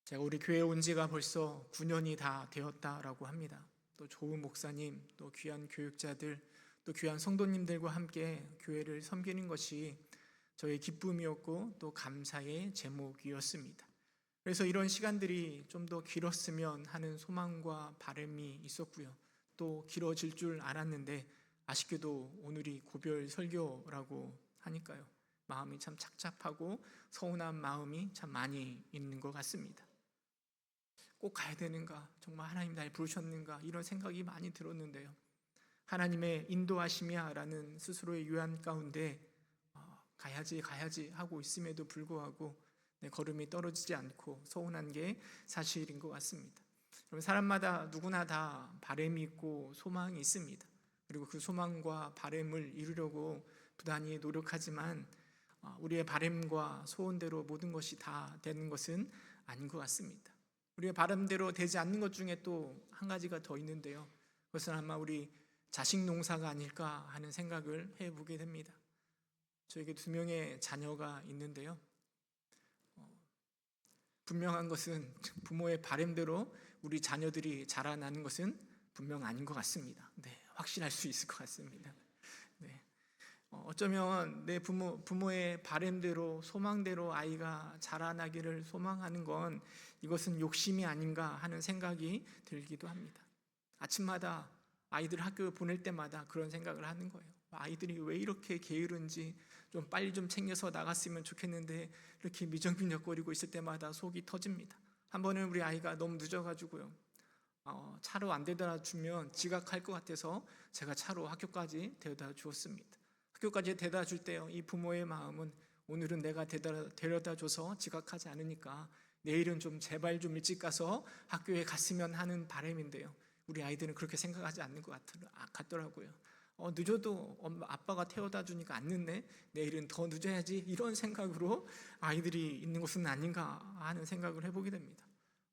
제가 우리 교회에 온 지가 벌써 9년이 다 되었다라고 합니다. 또 좋은 목사님, 또 귀한 교육자들, 또 귀한 성도님들과 함께 교회를 섬기는 것이 저의 기쁨이었고 또 감사의 제목이었습니다. 그래서 이런 시간들이 좀 더 길었으면 하는 소망과 바람이 있었고요. 또 길어질 줄 알았는데 아쉽게도 오늘이 고별 설교라고 하니까요. 마음이 참 착잡하고 서운한 마음이 참 많이 있는 것 같습니다. 꼭 가야 되는가? 정말 하나님 날 부르셨는가? 이런 생각이 많이 들었는데요. 하나님의 인도하심이야라는 스스로의 유한 가운데 가야지 하고 있음에도 불구하고 내 걸음이 떨어지지 않고 서운한 게 사실인 것 같습니다. 사람마다 누구나 다 바람이 있고 소망이 있습니다. 그리고 그 소망과 바람을 이루려고 부단히 노력하지만 우리의 바람과 소원대로 모든 것이 다 되는 것은 아닌 것 같습니다. 우리의 바람대로 되지 않는 것 중에 또 한 가지가 더 있는데요. 그것은 아마 우리 자식 농사가 아닐까 하는 생각을 해보게 됩니다. 저에게 2명의 자녀가 있는데요. 분명한 것은 부모의 바람대로 우리 자녀들이 자라나는 것은 분명 아닌 것 같습니다. 네, 확신할 수 있을 것 같습니다. 네. 어쩌면 내 부모의 바람대로 소망대로 아이가 자라나기를 소망하는 건 이것은 욕심이 아닌가 하는 생각이 들기도 합니다. 아침마다 아이들 학교 보낼 때마다 그런 생각을 하는 거예요. 아이들이 왜 이렇게 게으른지 좀 빨리 좀 챙겨서 나갔으면 좋겠는데 이렇게 미적미적거리고 있을 때마다 속이 터집니다. 한 번은 우리 아이가 너무 늦어가지고요. 차로 안 데려다 주면 지각할 것 같아서 제가 차로 학교까지 데려다 주었습니다. 학교까지 데려다 줄 때요, 이 부모의 마음은 오늘은 내가 데려다 줘서 지각하지 않으니까 내일은 좀 제발 좀 일찍 가서 학교에 갔으면 하는 바람인데요. 우리 아이들은 그렇게 생각하지 않는 것 같더라고요. 늦어도 아빠가 태워다 주니까 안 늦네, 내일은 더 늦어야지, 이런 생각으로 아이들이 있는 것은 아닌가 하는 생각을 해보게 됩니다.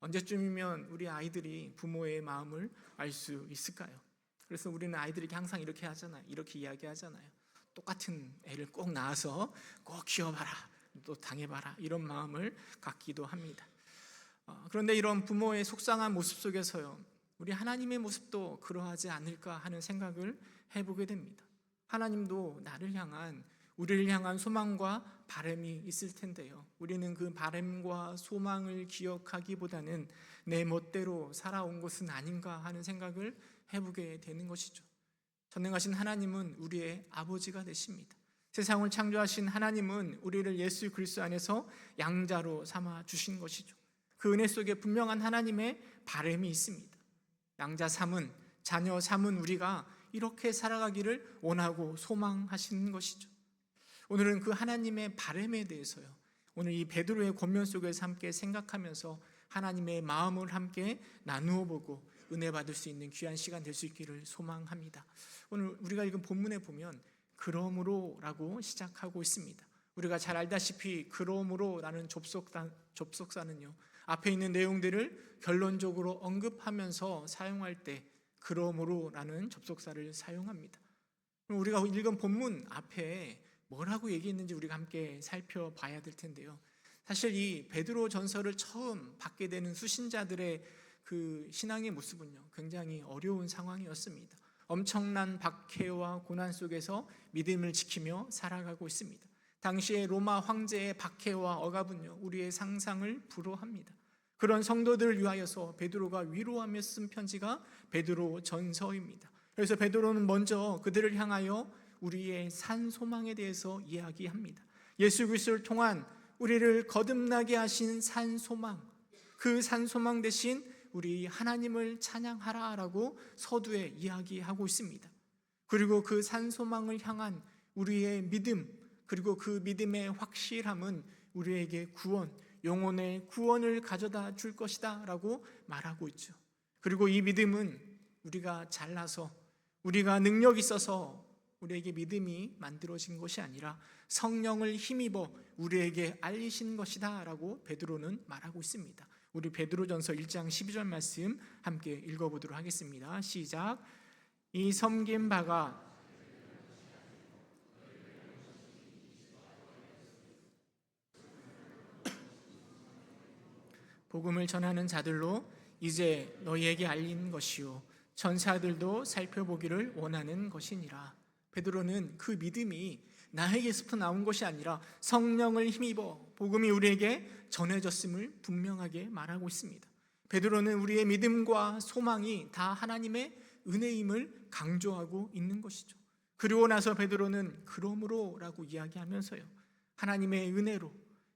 언제쯤이면 우리 아이들이 부모의 마음을 알 수 있을까요? 그래서 우리는 아이들에게 항상 이렇게 하잖아요. 이렇게 이야기하잖아요. 똑같은 애를 꼭 낳아서 꼭 키워봐라, 또 당해봐라, 이런 마음을 갖기도 합니다. 그런데 이런 부모의 속상한 모습 속에서요, 우리 하나님의 모습도 그러하지 않을까 하는 생각을 해보게 됩니다. 하나님도 우리를 향한 소망과 바람이 있을 텐데요, 우리는 그 바람과 소망을 기억하기보다는 내 멋대로 살아온 것은 아닌가 하는 생각을 해보게 되는 것이죠. 전능하신 하나님은 우리의 아버지가 되십니다. 세상을 창조하신 하나님은 우리를 예수 그리스도 안에서 양자로 삼아 주신 것이죠. 그 은혜 속에 분명한 하나님의 바람이 있습니다. 양자 삼은, 자녀 삼은 우리가 이렇게 살아가기를 원하고 소망하시는 것이죠. 오늘은 그 하나님의 바람에 대해서요, 오늘 이 베드로의 권면 속에서 함께 생각하면서 하나님의 마음을 함께 나누어 보고 은혜 받을 수 있는 귀한 시간 될 수 있기를 소망합니다. 오늘 우리가 읽은 본문에 보면 그러므로라고 시작하고 있습니다. 우리가 잘 알다시피 그러므로라는 접속사는요, 앞에 있는 내용들을 결론적으로 언급하면서 사용할 때 그러므로라는 접속사를 사용합니다. 우리가 읽은 본문 앞에 뭐라고 얘기했는지 우리가 함께 살펴봐야 될 텐데요. 사실 이 베드로 전서를 처음 받게 되는 수신자들의 그 신앙의 모습은요, 굉장히 어려운 상황이었습니다. 엄청난 박해와 고난 속에서 믿음을 지키며 살아가고 있습니다. 당시에 로마 황제의 박해와 억압은요, 우리의 상상을 불허합니다. 그런 성도들을 위하여서 베드로가 위로하며 쓴 편지가 베드로 전서입니다. 그래서 베드로는 먼저 그들을 향하여 우리의 산 소망에 대해서 이야기합니다. 예수 그리스도를 통한 우리를 거듭나게 하신 산 소망, 그 산 소망 대신 우리 하나님을 찬양하라라고 서두에 이야기하고 있습니다. 그리고 그 산 소망을 향한 우리의 믿음, 그리고 그 믿음의 확실함은 우리에게 구원, 영혼의 구원을 가져다 줄 것이다 라고 말하고 있죠. 그리고 이 믿음은 우리가 잘나서, 우리가 능력 있어서 우리에게 믿음이 만들어진 것이 아니라 성령을 힘입어 우리에게 알리신 것이다 라고 베드로는 말하고 있습니다. 우리 베드로전서 1장 12절 말씀 함께 읽어보도록 하겠습니다. 시작. 이 섬긴 바가 복음을 전하는 자들로 이제 너희에게 알린 것이요 천사들도 살펴보기를 원하는 것이니라. 베드로는 그 믿음이 나에게서부터 나온 것이 아니라 성령을 힘입어 복음이 우리에게 전해졌음을 분명하게 말하고 있습니다. 베드로는 우리의 믿음과 소망이 다 하나님의 은혜임을 강조하고 있는 것이죠. 그리고 나서 베드로는 그러므로라고 이야기하면서요, 하나님의 은혜로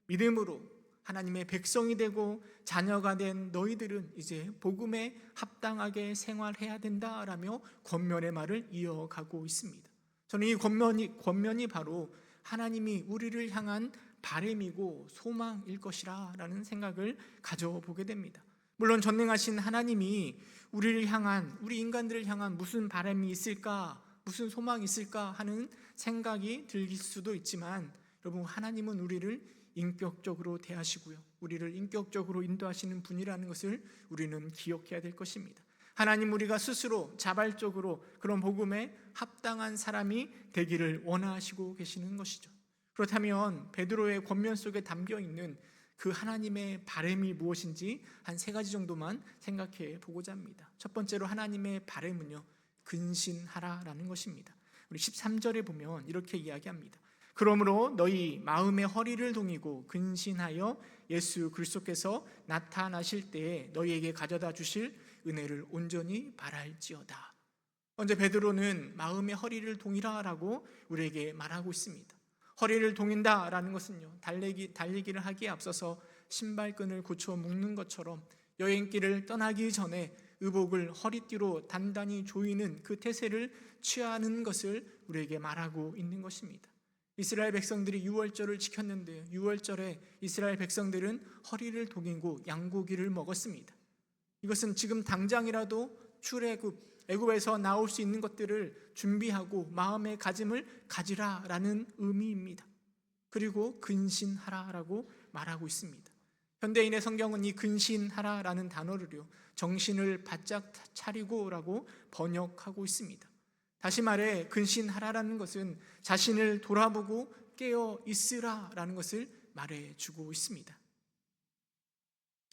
믿음으로 하나님의 백성이 되고 자녀가 된 너희들은 이제 복음에 합당하게 생활해야 된다라며 권면의 말을 이어가고 있습니다. 저는 이 권면이 바로 하나님이 우리를 향한 바람이고 소망일 것이라 라는 생각을 가져보게 됩니다. 물론 전능하신 하나님이 우리를 향한, 우리 인간들을 향한 무슨 바람이 있을까, 무슨 소망이 있을까 하는 생각이 들 수도 있지만, 여러분, 하나님은 우리를 인격적으로 대하시고요, 우리를 인격적으로 인도하시는 분이라는 것을 우리는 기억해야 될 것입니다. 하나님, 우리가 스스로 자발적으로 그런 복음에 합당한 사람이 되기를 원하시고 계시는 것이죠. 그렇다면 베드로의 권면 속에 담겨 있는 그 하나님의 바람이 무엇인지 한 3가지 정도만 생각해 보고자 합니다. 첫 번째로 하나님의 바람은요, 근신하라라는 것입니다. 우리 13절에 보면 이렇게 이야기합니다. 그러므로 너희 마음의 허리를 동이고 근신하여 예수 그리스도께서 나타나실 때에 너희에게 가져다 주실 은혜를 온전히 바랄지어다. 먼저 베드로는 마음의 허리를 동이라라고 우리에게 말하고 있습니다. 허리를 동인다라는 것은요, 달리기를 하기에 앞서서 신발끈을 고쳐 묶는 것처럼 여행길을 떠나기 전에 의복을 허리띠로 단단히 조이는 그 태세를 취하는 것을 우리에게 말하고 있는 것입니다. 이스라엘 백성들이 유월절을 지켰는데, 유월절에 이스라엘 백성들은 허리를 동이고 양고기를 먹었습니다. 이것은 지금 당장이라도 애굽에서 나올 수 있는 것들을 준비하고 마음의 가짐을 가지라라는 의미입니다. 그리고 근신하라라고 말하고 있습니다. 현대인의 성경은 이 근신하라라는 단어를요, 정신을 바짝 차리고라고 번역하고 있습니다. 다시 말해 근신하라라는 것은 자신을 돌아보고 깨어 있으라라는 것을 말해주고 있습니다.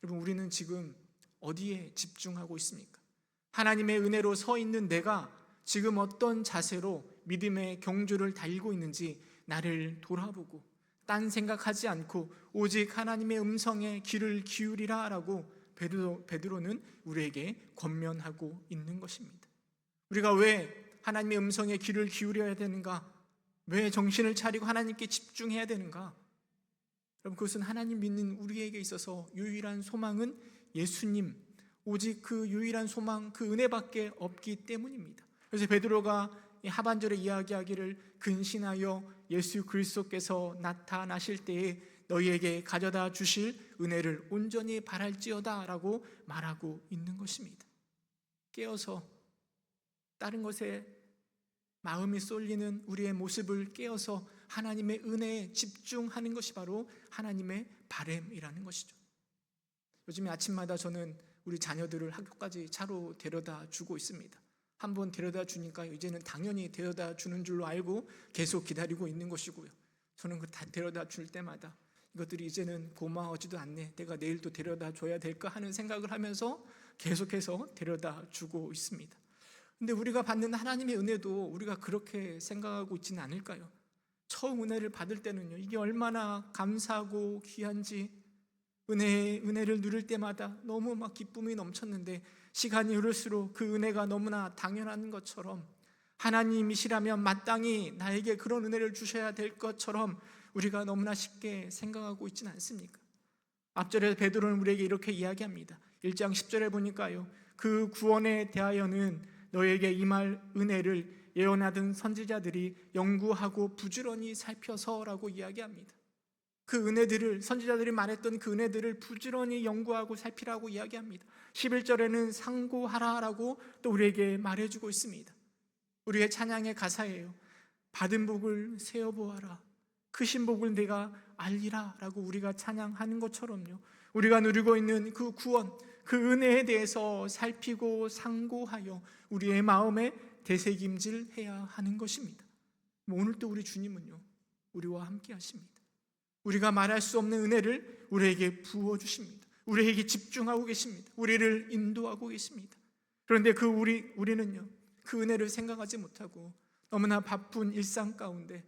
여러분, 우리는 지금 어디에 집중하고 있습니까? 하나님의 은혜로 서 있는 내가 지금 어떤 자세로 믿음의 경주를 달리고 있는지 나를 돌아보고 딴 생각하지 않고 오직 하나님의 음성에 귀를 기울이라라고 베드로는 우리에게 권면하고 있는 것입니다. 우리가 왜 하나님의 음성에 귀를 기울여야 되는가? 왜 정신을 차리고 하나님께 집중해야 되는가? 여러분, 그것은 하나님 믿는 우리에게 있어서 유일한 소망은 예수님, 오직 그 유일한 소망, 그 은혜밖에 없기 때문입니다. 그래서 베드로가 하반절에 이야기하기를 근신하여 예수 그리스도께서 나타나실 때에 너희에게 가져다 주실 은혜를 온전히 바랄지어다 라고 말하고 있는 것입니다. 깨어서 다른 것에 마음이 쏠리는 우리의 모습을 깨어서 하나님의 은혜에 집중하는 것이 바로 하나님의 바람이라는 것이죠. 요즘에 아침마다 저는 우리 자녀들을 학교까지 차로 데려다 주고 있습니다. 한번 데려다 주니까 이제는 당연히 데려다 주는 줄로 알고 계속 기다리고 있는 것이고요. 저는 그 데려다 줄 때마다 이것들이 이제는 고마워지도 않네, 내가 내일 또 데려다 줘야 될까 하는 생각을 하면서 계속해서 데려다 주고 있습니다. 근데 우리가 받는 하나님의 은혜도 우리가 그렇게 생각하고 있지는 않을까요? 처음 은혜를 받을 때는요, 이게 얼마나 감사하고 귀한지, 은혜를 누릴 때마다 너무 막 기쁨이 넘쳤는데, 시간이 흐를수록 그 은혜가 너무나 당연한 것처럼, 하나님이시라면 마땅히 나에게 그런 은혜를 주셔야 될 것처럼 우리가 너무나 쉽게 생각하고 있지는 않습니까? 앞절에 베드로는 우리에게 이렇게 이야기합니다. 1장 10절에 보니까요, 그 구원에 대하여는 너에게 임할 은혜를 예언하던 선지자들이 연구하고 부지런히 살펴서라고 이야기합니다. 그 은혜들을, 선지자들이 말했던 그 은혜들을 부지런히 연구하고 살피라고 이야기합니다. 11절에는 상고하라라고 또 우리에게 말해주고 있습니다. 우리의 찬양의 가사예요. 받은 복을 세어보아라, 크신 복을 내가 알리라 라고 우리가 찬양하는 것처럼요, 우리가 누리고 있는 그 구원, 그 은혜에 대해서 살피고 상고하여 우리의 마음에 되새김질해야 하는 것입니다. 오늘도 우리 주님은요, 우리와 함께 하십니다. 우리가 말할 수 없는 은혜를 우리에게 부어주십니다. 우리에게 집중하고 계십니다. 우리를 인도하고 계십니다. 그런데 우리는요, 그 은혜를 생각하지 못하고 너무나 바쁜 일상 가운데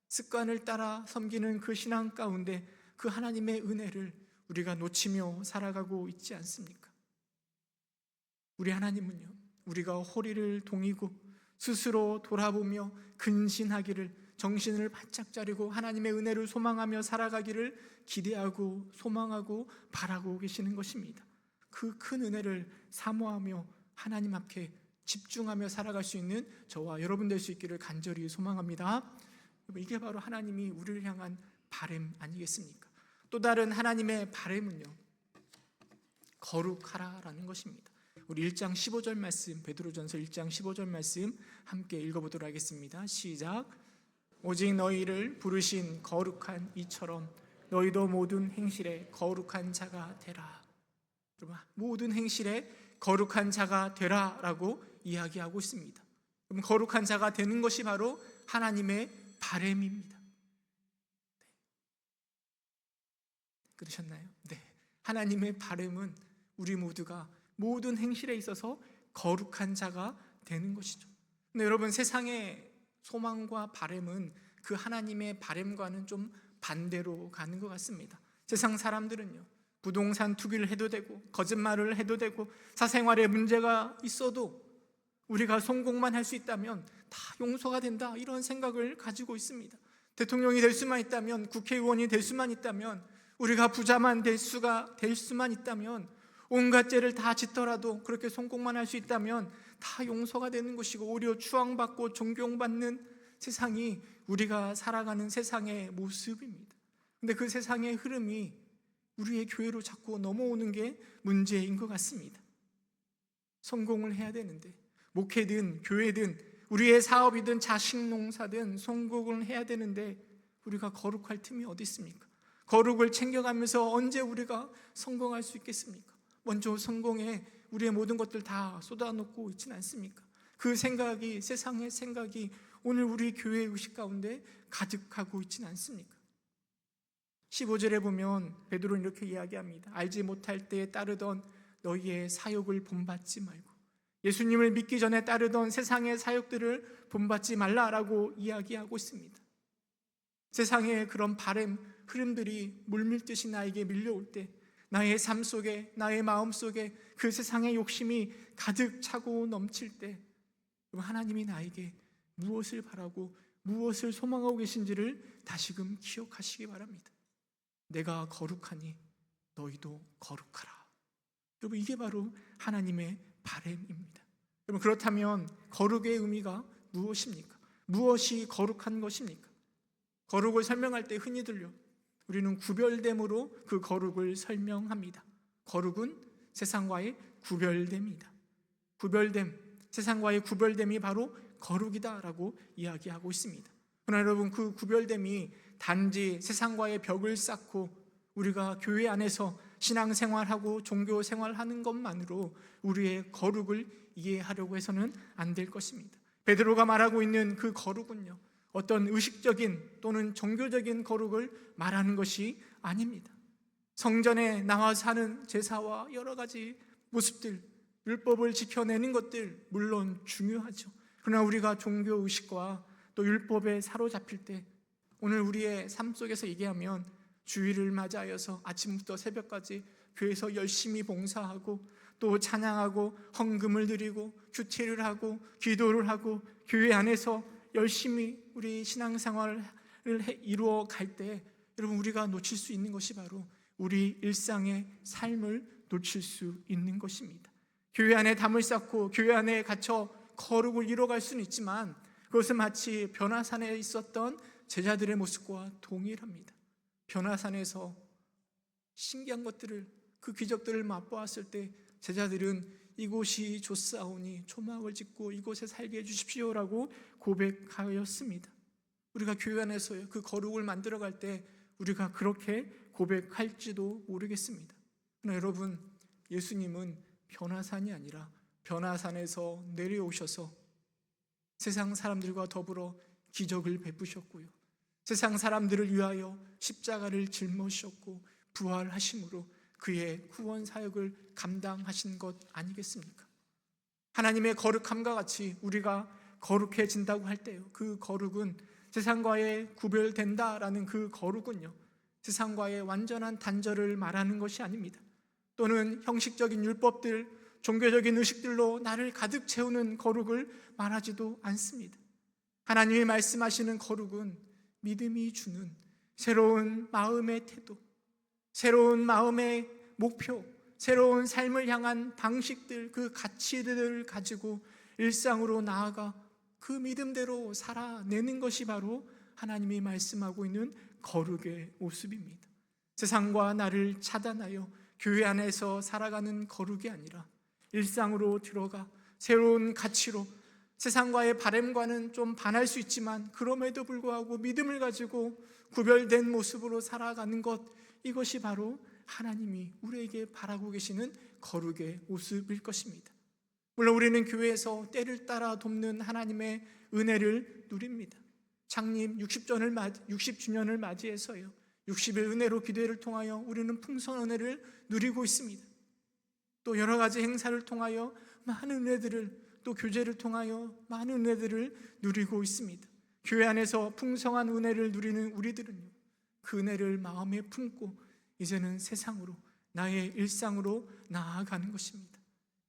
습관을 따라 섬기는 그 신앙 가운데 그 하나님의 은혜를 우리가 놓치며 살아가고 있지 않습니까? 우리 하나님은요, 우리가 허리를 동이고 스스로 돌아보며 근신하기를, 정신을 바짝 차리고 하나님의 은혜를 소망하며 살아가기를 기대하고 소망하고 바라고 계시는 것입니다. 그 큰 은혜를 사모하며 하나님 앞에 집중하며 살아갈 수 있는 저와 여러분 될 수 있기를 간절히 소망합니다. 이게 바로 하나님이 우리를 향한 바람 아니겠습니까? 또 다른 하나님의 바람은요, 거룩하라라는 것입니다. 우리 1장 15절 말씀, 베드로전서 1장 15절 말씀 함께 읽어보도록 하겠습니다. 시작. 오직 너희를 부르신 거룩한 이처럼 너희도 모든 행실에 거룩한 자가 되라. 여러분, 모든 행실에 거룩한 자가 되라라고 이야기하고 있습니다. 그럼 거룩한 자가 되는 것이 바로 하나님의 바람입니다. 그러셨나요? 네. 하나님의 바람은 우리 모두가 모든 행실에 있어서 거룩한 자가 되는 것이죠. 근데 여러분, 세상의 소망과 바람은 그 하나님의 바람과는 좀 반대로 가는 것 같습니다. 세상 사람들은요, 부동산 투기를 해도 되고 거짓말을 해도 되고 사생활에 문제가 있어도 우리가 성공만 할 수 있다면 다 용서가 된다, 이런 생각을 가지고 있습니다. 대통령이 될 수만 있다면, 국회의원이 될 수만 있다면, 우리가 부자만 될 수만 있다면, 온갖 죄를 다 짓더라도 그렇게 성공만 할 수 있다면 다 용서가 되는 것이고 오히려 추앙받고 존경받는 세상이 우리가 살아가는 세상의 모습입니다. 근데 그 세상의 흐름이 우리의 교회로 자꾸 넘어오는 게 문제인 것 같습니다. 성공을 해야 되는데, 목회든 교회든 우리의 사업이든 자식 농사든 성공을 해야 되는데 우리가 거룩할 틈이 어디 있습니까? 거룩을 챙겨가면서 언제 우리가 성공할 수 있겠습니까? 먼저 성공에 우리의 모든 것들 다 쏟아놓고 있지는 않습니까? 그 생각이, 세상의 생각이 오늘 우리 교회 의식 가운데 가득하고 있지는 않습니까? 15절에 보면 베드로는 이렇게 이야기합니다. 알지 못할 때에 따르던 너희의 사욕을 본받지 말고, 예수님을 믿기 전에 따르던 세상의 사욕들을 본받지 말라라고 이야기하고 있습니다. 세상의 그런 바람, 흐름들이 물밀듯이 나에게 밀려올 때, 나의 삶 속에, 나의 마음 속에 그 세상의 욕심이 가득 차고 넘칠 때, 하나님이 나에게 무엇을 바라고 무엇을 소망하고 계신지를 다시금 기억하시기 바랍니다. 내가 거룩하니 너희도 거룩하라. 여러분, 이게 바로 하나님의 바람입니다. 여러분, 그렇다면 거룩의 의미가 무엇입니까? 무엇이 거룩한 것입니까? 거룩을 설명할 때 흔히들요, 우리는 구별됨으로 그 거룩을 설명합니다. 거룩은 세상과의 구별됨이다. 구별됨, 세상과의 구별됨이 바로 거룩이다라고 이야기하고 있습니다. 그러나 여러분, 그 구별됨이 단지 세상과의 벽을 쌓고 우리가 교회 안에서 신앙생활하고 종교생활하는 것만으로 우리의 거룩을 이해하려고 해서는 안 될 것입니다. 베드로가 말하고 있는 그 거룩은요, 어떤 의식적인 또는 종교적인 거룩을 말하는 것이 아닙니다. 성전에 나와서 하는 제사와 여러 가지 모습들, 율법을 지켜내는 것들 물론 중요하죠. 그러나 우리가 종교의식과 또 율법에 사로잡힐 때, 오늘 우리의 삶 속에서 얘기하면 주일을 맞이하여서 아침부터 새벽까지 교회에서 열심히 봉사하고 또 찬양하고 헌금을 드리고 규칙을 하고 기도를 하고 교회 안에서 열심히 우리 신앙생활을 이루어 갈 때, 여러분, 우리가 놓칠 수 있는 것이 바로 우리 일상의 삶을 놓칠 수 있는 것입니다. 교회 안에 담을 쌓고 교회 안에 갇혀 거룩을 이뤄갈 수는 있지만 그것은 마치 변화산에 있었던 제자들의 모습과 동일합니다. 변화산에서 신기한 것들을, 그 기적들을 맛보았을 때 제자들은 이곳이 좋사오니 초막을 짓고 이곳에 살게 해주십시오라고 고백하였습니다. 우리가 교회 안에서 그 거룩을 만들어갈 때 우리가 그렇게 고백할지도 모르겠습니다. 그러나 여러분, 예수님은 변화산이 아니라 변화산에서 내려오셔서 세상 사람들과 더불어 기적을 베푸셨고요, 세상 사람들을 위하여 십자가를 짊어지셨고 부활하심으로 그의 구원 사역을 감당하신 것 아니겠습니까? 하나님의 거룩함과 같이 우리가 거룩해진다고 할 때요, 그 거룩은 세상과의 구별된다라는 그 거룩은요, 세상과의 완전한 단절을 말하는 것이 아닙니다. 또는 형식적인 율법들, 종교적인 의식들로 나를 가득 채우는 거룩을 말하지도 않습니다. 하나님이 말씀하시는 거룩은 믿음이 주는 새로운 마음의 태도, 새로운 마음의 목표, 새로운 삶을 향한 방식들, 그 가치들을 가지고 일상으로 나아가 그 믿음대로 살아내는 것이 바로 하나님이 말씀하고 있는 거룩의 모습입니다. 세상과 나를 차단하여 교회 안에서 살아가는 거룩이 아니라 일상으로 들어가 새로운 가치로 세상과의 바램과는 좀 반할 수 있지만 그럼에도 불구하고 믿음을 가지고 구별된 모습으로 살아가는 것, 이것이 바로 하나님이 우리에게 바라고 계시는 거룩의 모습일 것입니다. 물론 우리는 교회에서 때를 따라 돕는 하나님의 은혜를 누립니다. 창립 60주년을 맞이해서요, 60일 은혜로 기도회를 통하여 우리는 풍성한 은혜를 누리고 있습니다. 또 여러 가지 행사를 통하여 많은 은혜들을, 또 교제를 통하여 많은 은혜들을 누리고 있습니다. 교회 안에서 풍성한 은혜를 누리는 우리들은요, 그 은혜를 마음에 품고 이제는 세상으로, 나의 일상으로 나아가는 것입니다.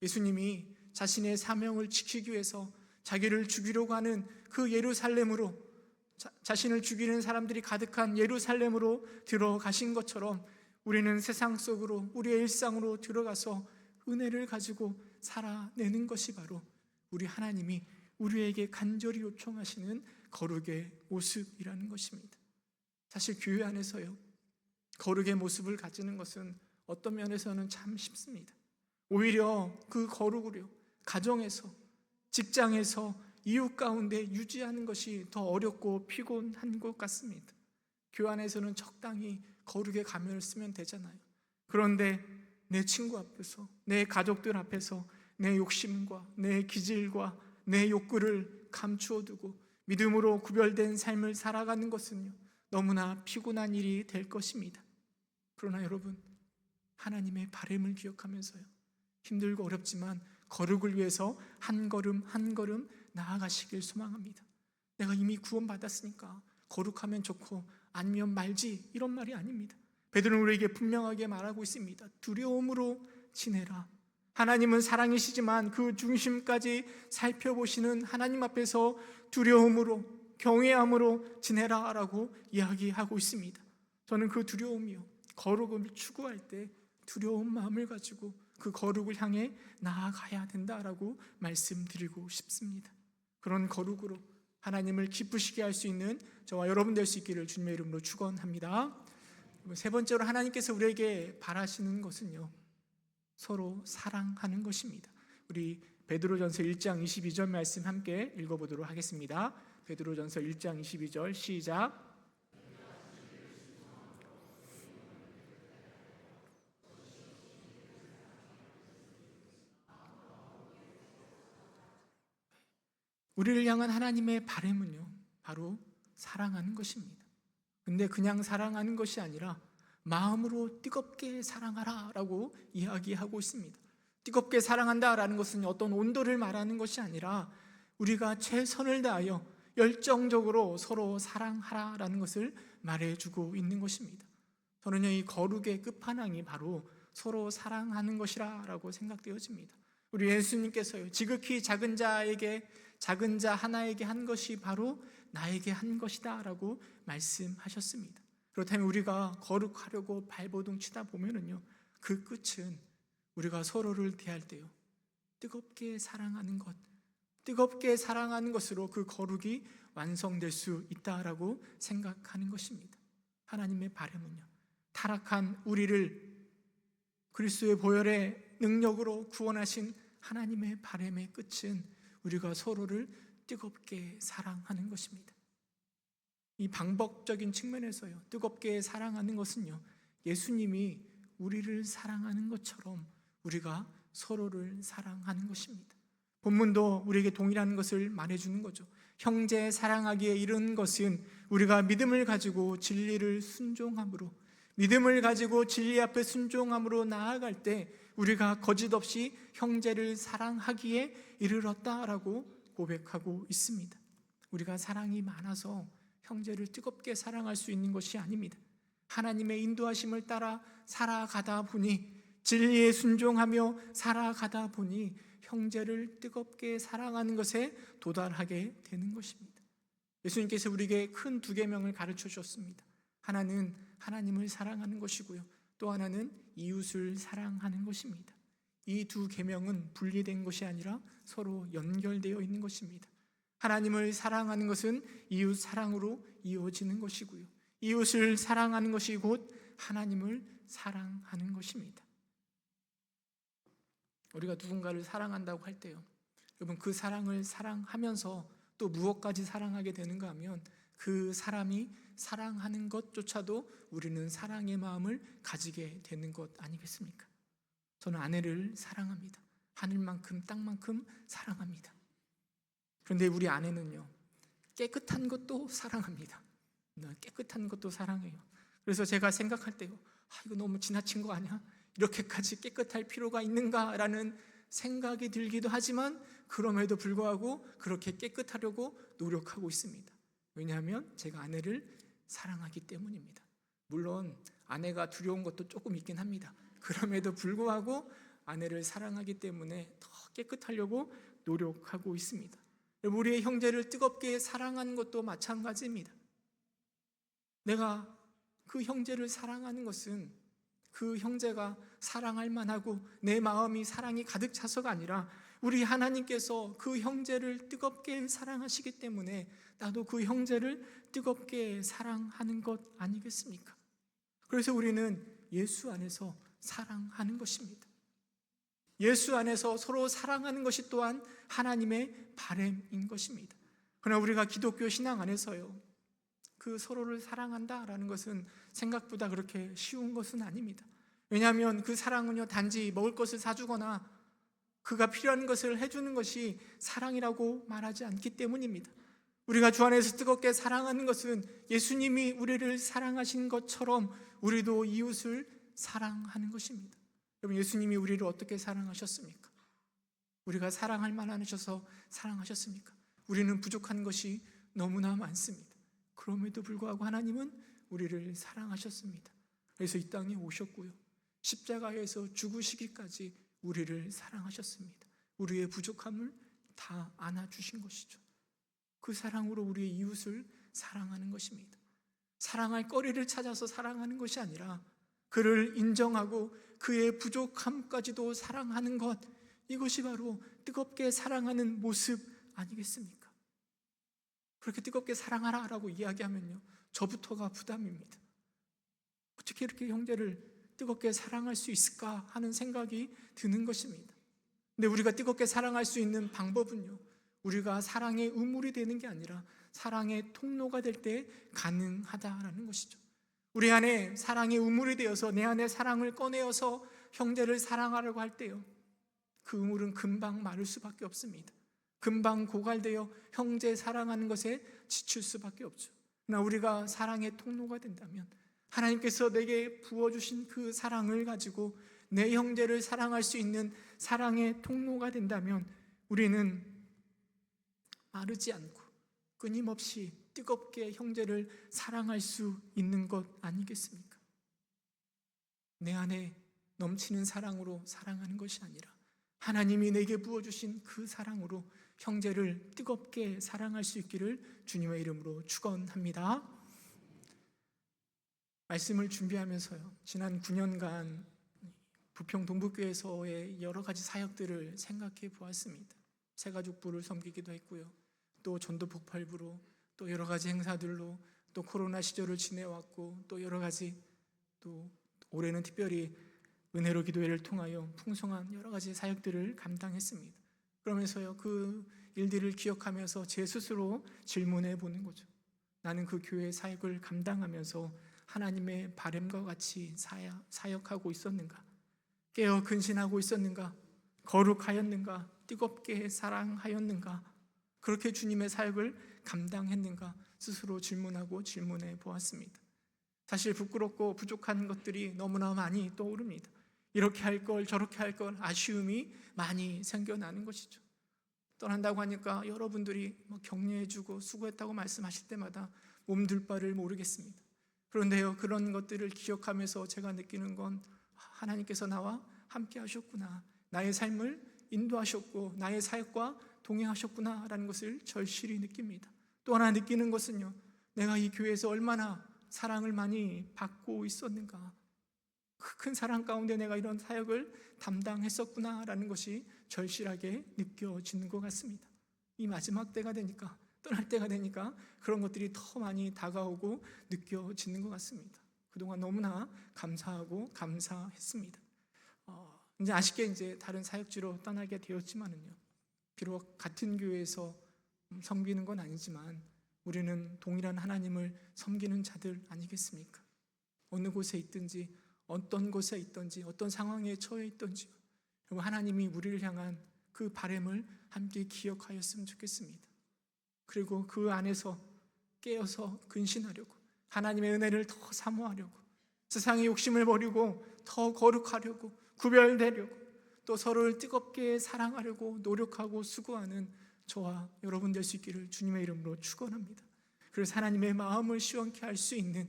예수님이 자신의 사명을 지키기 위해서 자기를 죽이려고 하는 그 예루살렘으로, 자신을 죽이는 사람들이 가득한 예루살렘으로 들어가신 것처럼 우리는 세상 속으로, 우리의 일상으로 들어가서 은혜를 가지고 살아내는 것이 바로 우리 하나님이 우리에게 간절히 요청하시는 거룩의 모습이라는 것입니다. 사실 교회 안에서요, 거룩의 모습을 가지는 것은 어떤 면에서는 참 쉽습니다. 오히려 그 거룩을요, 가정에서, 직장에서, 이웃 가운데 유지하는 것이 더 어렵고 피곤한 것 같습니다. 교회 안에서는 적당히 거룩의 가면을 쓰면 되잖아요. 그런데 내 친구 앞에서, 내 가족들 앞에서 내 욕심과 내 기질과 내 욕구를 감추어 두고 믿음으로 구별된 삶을 살아가는 것은요, 너무나 피곤한 일이 될 것입니다. 그러나 여러분, 하나님의 바람을 기억하면서요, 힘들고 어렵지만 거룩을 위해서 한 걸음 한 걸음 나아가시길 소망합니다. 내가 이미 구원받았으니까 거룩하면 좋고 아니면 말지, 이런 말이 아닙니다. 베드로는 우리에게 분명하게 말하고 있습니다. 두려움으로 지내라. 하나님은 사랑이시지만 그 중심까지 살펴보시는 하나님 앞에서 두려움으로, 경외함으로 지내라라고 이야기하고 있습니다. 저는 그 두려움이요, 거룩을 추구할 때 두려운 마음을 가지고 그 거룩을 향해 나아가야 된다라고 말씀드리고 싶습니다. 그런 거룩으로 하나님을 기쁘시게 할 수 있는 저와 여러분 될 수 있기를 주님의 이름으로 축원합니다. 세 번째로 하나님께서 우리에게 바라시는 것은요, 서로 사랑하는 것입니다. 우리 베드로전서 1장 22절 말씀 함께 읽어보도록 하겠습니다. 베드로전서 1장 22절 시작. 우리를 향한 하나님의 바람은요, 바로 사랑하는 것입니다. 근데 그냥 사랑하는 것이 아니라 마음으로 뜨겁게 사랑하라 라고 이야기하고 있습니다. 뜨겁게 사랑한다라는 것은 어떤 온도를 말하는 것이 아니라 우리가 최선을 다하여 열정적으로 서로 사랑하라라는 것을 말해주고 있는 것입니다. 저는요, 이 거룩의 끝판왕이 바로 서로 사랑하는 것이라고 생각되어집니다. 우리 예수님께서요, 지극히 작은 자 하나에게 한 것이 바로 나에게 한 것이다 라고 말씀하셨습니다. 그렇다면 우리가 거룩하려고 발버둥 치다 보면은요, 그 끝은 우리가 서로를 대할 때요, 뜨겁게 사랑하는 것, 뜨겁게 사랑하는 것으로 그 거룩이 완성될 수 있다라고 생각하는 것입니다. 하나님의 바람은요, 타락한 우리를 그리스도의 보혈의 능력으로 구원하신 하나님의 바람의 끝은 우리가 서로를 뜨겁게 사랑하는 것입니다. 이 방법적인 측면에서요, 뜨겁게 사랑하는 것은요, 예수님이 우리를 사랑하는 것처럼 우리가 서로를 사랑하는 것입니다. 본문도 우리에게 동일한 것을 말해주는 거죠. 형제 사랑하기에 이른 것은 우리가 믿음을 가지고 진리를 순종함으로 믿음을 가지고 진리 앞에 순종함으로 나아갈 때 우리가 거짓 없이 형제를 사랑하기에 이르렀다라고 고백하고 있습니다. 우리가 사랑이 많아서 형제를 뜨겁게 사랑할 수 있는 것이 아닙니다. 하나님의 인도하심을 따라 살아가다 보니, 진리에 순종하며 살아가다 보니 형제를 뜨겁게 사랑하는 것에 도달하게 되는 것입니다. 예수님께서 우리에게 큰 두 계명을 가르쳐 주셨습니다. 하나는 하나님을 사랑하는 것이고요, 또 하나는 이웃을 사랑하는 것입니다. 이 두 계명은 분리된 것이 아니라 서로 연결되어 있는 것입니다. 하나님을 사랑하는 것은 이웃 사랑으로 이루어지는 것이고요, 이웃을 사랑하는 것이 곧 하나님을 사랑하는 것입니다. 우리가 누군가를 사랑한다고 할 때요, 여러분, 그 사랑을 사랑하면서 또 무엇까지 사랑하게 되는가 하면 그 사람이 사랑하는 것조차도 우리는 사랑의 마음을 가지게 되는 것 아니겠습니까? 저는 아내를 사랑합니다. 하늘만큼 땅만큼 사랑합니다. 그런데 우리 아내는요, 깨끗한 것도 사랑합니다. 깨끗한 것도 사랑해요. 그래서 제가 생각할 때요, 이거 너무 지나친 거 아니야? 이렇게까지 깨끗할 필요가 있는가라는 생각이 들기도 하지만, 그럼에도 불구하고 그렇게 깨끗하려고 노력하고 있습니다. 왜냐하면 제가 아내를 사랑하기 때문입니다. 물론 아내가 두려운 것도 조금 있긴 합니다. 그럼에도 불구하고 아내를 사랑하기 때문에 더 깨끗하려고 노력하고 있습니다. 우리의 형제를 뜨겁게 사랑하는 것도 마찬가지입니다. 내가 그 형제를 사랑하는 것은 그 형제가 사랑할 만하고 내 마음이 사랑이 가득 차서가 아니라 우리 하나님께서 그 형제를 뜨겁게 사랑하시기 때문에 나도 그 형제를 뜨겁게 사랑하는 것 아니겠습니까? 그래서 우리는 예수 안에서 사랑하는 것입니다. 예수 안에서 서로 사랑하는 것이 또한 하나님의 바람인 것입니다. 그러나 우리가 기독교 신앙 안에서요, 그 서로를 사랑한다라는 것은 생각보다 그렇게 쉬운 것은 아닙니다. 왜냐하면 그 사랑은요, 단지 먹을 것을 사주거나 그가 필요한 것을 해주는 것이 사랑이라고 말하지 않기 때문입니다. 우리가 주 안에서 뜨겁게 사랑하는 것은 예수님이 우리를 사랑하신 것처럼 우리도 이웃을 사랑하는 것입니다. 여러분, 예수님이 우리를 어떻게 사랑하셨습니까? 우리가 사랑할 만하셔서 사랑하셨습니까? 우리는 부족한 것이 너무나 많습니다. 그럼에도 불구하고 하나님은 우리를 사랑하셨습니다. 그래서 이 땅에 오셨고요, 십자가에서 죽으시기까지 우리를 사랑하셨습니다. 우리의 부족함을 다 안아주신 것이죠. 그 사랑으로 우리의 이웃을 사랑하는 것입니다. 사랑할 거리를 찾아서 사랑하는 것이 아니라 그를 인정하고 그의 부족함까지도 사랑하는 것, 이것이 바로 뜨겁게 사랑하는 모습 아니겠습니까? 그렇게 뜨겁게 사랑하라라고 이야기하면요, 저부터가 부담입니다. 어떻게 이렇게 형제를 뜨겁게 사랑할 수 있을까 하는 생각이 드는 것입니다. 근데 우리가 뜨겁게 사랑할 수 있는 방법은요, 우리가 사랑의 우물이 되는 게 아니라 사랑의 통로가 될 때 가능하다라는 것이죠. 우리 안에 사랑의 우물이 되어서 내 안에 사랑을 꺼내어서 형제를 사랑하려고 할 때요, 그 우물은 금방 마를 수밖에 없습니다. 금방 고갈되어 형제 사랑하는 것에 지칠 수밖에 없죠. 그러나 우리가 사랑의 통로가 된다면, 하나님께서 내게 부어주신 그 사랑을 가지고 내 형제를 사랑할 수 있는 사랑의 통로가 된다면 우리는 마르지 않고 끊임없이 뜨겁게 형제를 사랑할 수 있는 것 아니겠습니까? 내 안에 넘치는 사랑으로 사랑하는 것이 아니라 하나님이 내게 부어주신 그 사랑으로 형제를 뜨겁게 사랑할 수 있기를 주님의 이름으로 축원합니다. 말씀을 준비하면서요, 지난 9년간 부평 동북교회에서의 여러 가지 사역들을 생각해 보았습니다. 새가족부를 섬기기도 했고요, 또 전도 폭발부로, 또 여러 가지 행사들로, 또 코로나 시절을 지내왔고, 또 여러 가지, 또 올해는 특별히 은혜로 기도회를 통하여 풍성한 여러 가지 사역들을 감당했습니다. 그러면서요, 그 일들을 기억하면서 제 스스로 질문해 보는 거죠. 나는 그 교회 사역을 감당하면서 하나님의 바람과 같이 사역하고 있었는가? 깨어 근신하고 있었는가? 거룩하였는가? 뜨겁게 사랑하였는가? 그렇게 주님의 사역을 감당했는가? 스스로 질문하고 질문해 보았습니다. 사실 부끄럽고 부족한 것들이 너무나 많이 떠오릅니다. 이렇게 할 걸 저렇게 할 걸 아쉬움이 많이 생겨나는 것이죠. 떠난다고 하니까 여러분들이 격려해주고 수고했다고 말씀하실 때마다 몸둘 바를 모르겠습니다. 그런데요, 그런 것들을 기억하면서 제가 느끼는 건 하나님께서 나와 함께 하셨구나, 나의 삶을 인도하셨고 나의 사역과 동행하셨구나 라는 것을 절실히 느낍니다. 또 하나 느끼는 것은요, 내가 이 교회에서 얼마나 사랑을 많이 받고 있었는가, 그 큰 사랑 가운데 내가 이런 사역을 담당했었구나 라는 것이 절실하게 느껴지는 것 같습니다. 이 마지막 때가 되니까, 떠날 때가 되니까 그런 것들이 더 많이 다가오고 느껴지는 것 같습니다. 그동안 너무나 감사하고 감사했습니다. 이제 아쉽게 이제 다른 사역지로 떠나게 되었지만은요, 비록 같은 교회에서 섬기는 건 아니지만 우리는 동일한 하나님을 섬기는 자들 아니겠습니까? 어느 곳에 있든지 어떤 곳에 있든지 어떤 상황에 처해 있든지 하나님이 우리를 향한 그 바람을 함께 기억하였으면 좋겠습니다. 그리고 그 안에서 깨어서 근신하려고, 하나님의 은혜를 더 사모하려고, 세상의 욕심을 버리고 더 거룩하려고, 구별되려고, 또 서로를 뜨겁게 사랑하려고 노력하고 수고하는 저와 여러분 될 수 있기를 주님의 이름으로 축원합니다. 그래서 하나님의 마음을 시원케 할 수 있는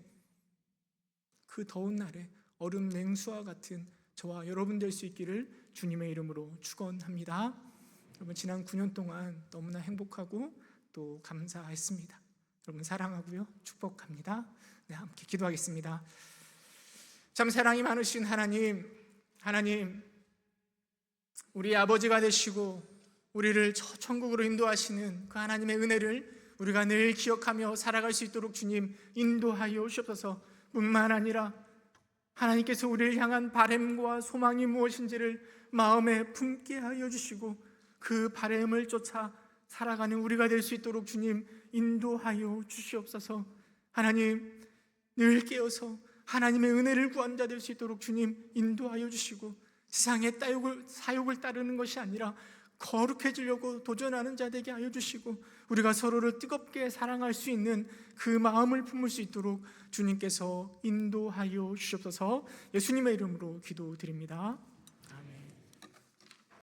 그 더운 날에 얼음 냉수와 같은 저와 여러분 될 수 있기를 주님의 이름으로 축원합니다. 여러분, 지난 9년 동안 너무나 행복하고 또 감사했습니다. 여러분 사랑하고요, 축복합니다. 네, 함께 기도하겠습니다. 참 사랑이 많으신 하나님, 우리 아버지가 되시고 우리를 저 천국으로 인도하시는 그 하나님의 은혜를 우리가 늘 기억하며 살아갈 수 있도록 주님 인도하여 주옵소서. 뿐만 아니라 하나님께서 우리를 향한 바람과 소망이 무엇인지를 마음에 품게 하여 주시고 그 바람을 쫓아 살아가는 우리가 될 수 있도록 주님 인도하여 주시옵소서. 하나님, 늘 깨어서 하나님의 은혜를 구한 자 될 수 있도록 주님 인도하여 주시고, 세상의 사욕을 따르는 것이 아니라 거룩해지려고 도전하는 자 되게 하여 주시고, 우리가 서로를 뜨겁게 사랑할 수 있는 그 마음을 품을 수 있도록 주님께서 인도하여 주시옵소서. 예수님의 이름으로 기도드립니다.